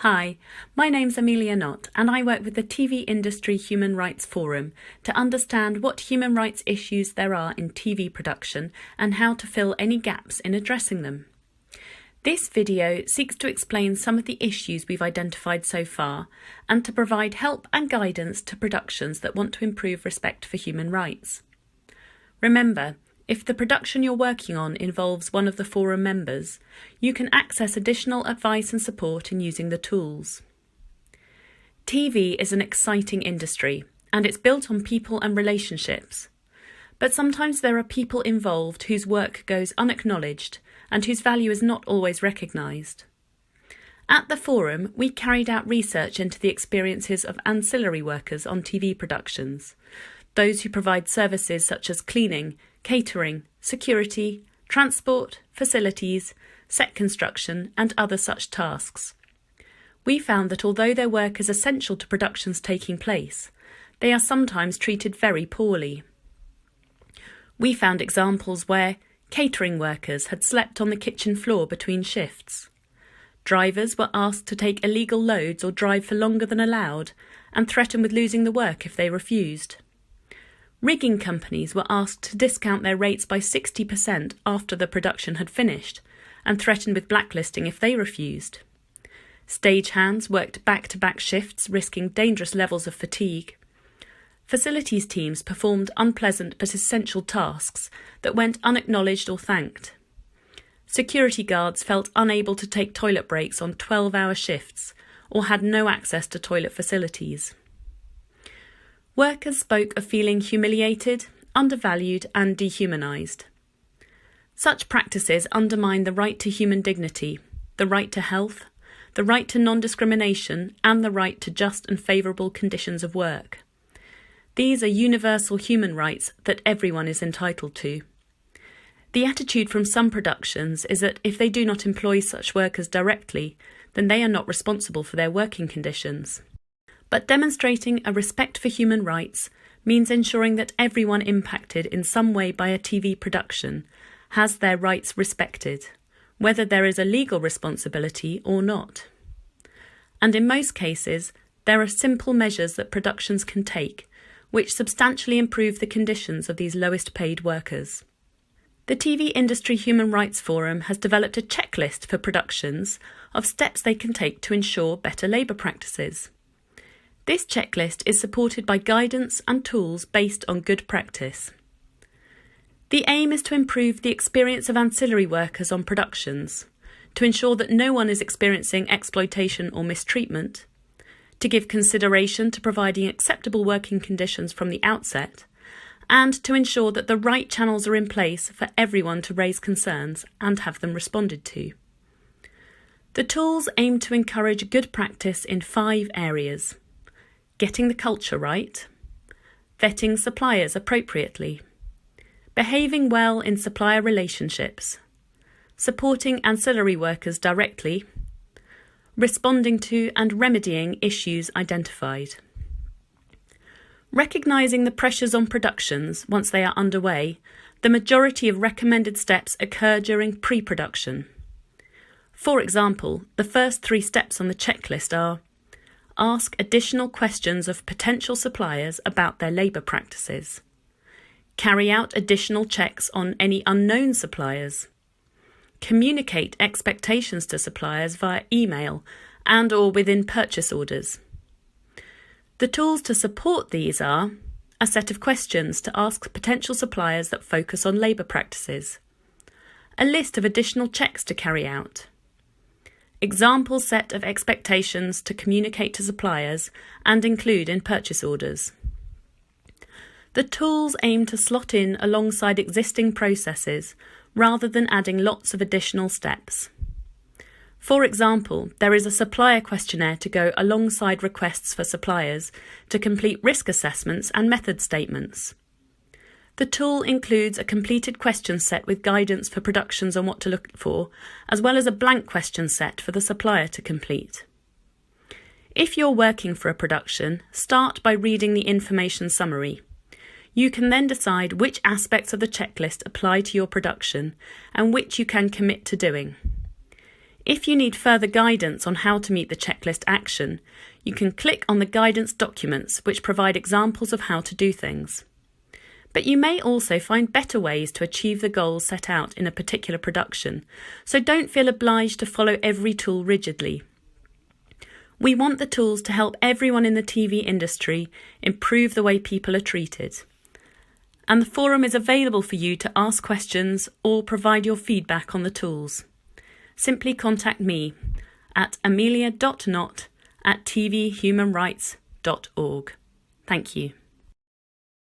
Hi, my name's Amelia Knott and I work with the TV Industry Human Rights Forum to understand what human rights issues there are in TV production and how to fill any gaps in addressing them. This video seeks to explain some of the issues we've identified so far and to provide help and guidance to productions that want to improve respect for human rights. Remember, if the production you're working on involves one of the forum members, you can access additional advice and support in using the tools. TV is an exciting industry, and it's built on people and relationships. But sometimes there are people involved whose work goes unacknowledged and whose value is not always recognised. At the forum, we carried out research into the experiences of ancillary workers on TV productions, those who provide services such as cleaning, catering, security, transport, facilities, set construction and other such tasks. We found that although their work is essential to productions taking place, they are sometimes treated very poorly. We found examples where catering workers had slept on the kitchen floor between shifts. Drivers were asked to take illegal loads or drive for longer than allowed and threatened with losing the work if they refused. Rigging companies were asked to discount their rates by 60% after the production had finished and threatened with blacklisting if they refused. Stagehands worked back-to-back shifts, risking dangerous levels of fatigue. Facilities teams performed unpleasant but essential tasks that went unacknowledged or thanked. Security guards felt unable to take toilet breaks on 12-hour shifts or had no access to toilet facilities. Workers spoke of feeling humiliated, undervalued and dehumanised. Such practices undermine the right to human dignity, the right to health, the right to non-discrimination and the right to just and favourable conditions of work. These are universal human rights that everyone is entitled to. The attitude from some productions is that if they do not employ such workers directly, then they are not responsible for their working conditions. But demonstrating a respect for human rights means ensuring that everyone impacted in some way by a TV production has their rights respected, whether there is a legal responsibility or not. And in most cases, there are simple measures that productions can take which substantially improve the conditions of these lowest paid workers. The TV Industry Human Rights Forum has developed a checklist for productions of steps they can take to ensure better labour practices. This checklist is supported by guidance and tools based on good practice. The aim is to improve the experience of ancillary workers on productions, to ensure that no one is experiencing exploitation or mistreatment, to give consideration to providing acceptable working conditions from the outset, and to ensure that the right channels are in place for everyone to raise concerns and have them responded to. The tools aim to encourage good practice in 5 areas: getting the culture right, vetting suppliers appropriately, behaving well in supplier relationships, supporting ancillary workers directly, responding to and remedying issues identified. Recognising the pressures on productions once they are underway, the majority of recommended steps occur during pre-production. For example, the first 3 steps on the checklist are: ask additional questions of potential suppliers about their labour practices. Carry out additional checks on any unknown suppliers. Communicate expectations to suppliers via email and or within purchase orders. The tools to support these are a set of questions to ask potential suppliers that focus on labour practices, a list of additional checks to carry out, example set of expectations to communicate to suppliers and include in purchase orders. The tools aim to slot in alongside existing processes rather than adding lots of additional steps. For example, there is a supplier questionnaire to go alongside requests for suppliers to complete risk assessments and method statements. The tool includes a completed question set with guidance for productions on what to look for, as well as a blank question set for the supplier to complete. If you're working for a production, start by reading the information summary. You can then decide which aspects of the checklist apply to your production and which you can commit to doing. If you need further guidance on how to meet the checklist action, you can click on the guidance documents which provide examples of how to do things. But you may also find better ways to achieve the goals set out in a particular production, so don't feel obliged to follow every tool rigidly. We want the tools to help everyone in the TV industry improve the way people are treated. And the forum is available for you to ask questions or provide your feedback on the tools. Simply contact me at amelia.knott@tvhumanrights.org. Thank you.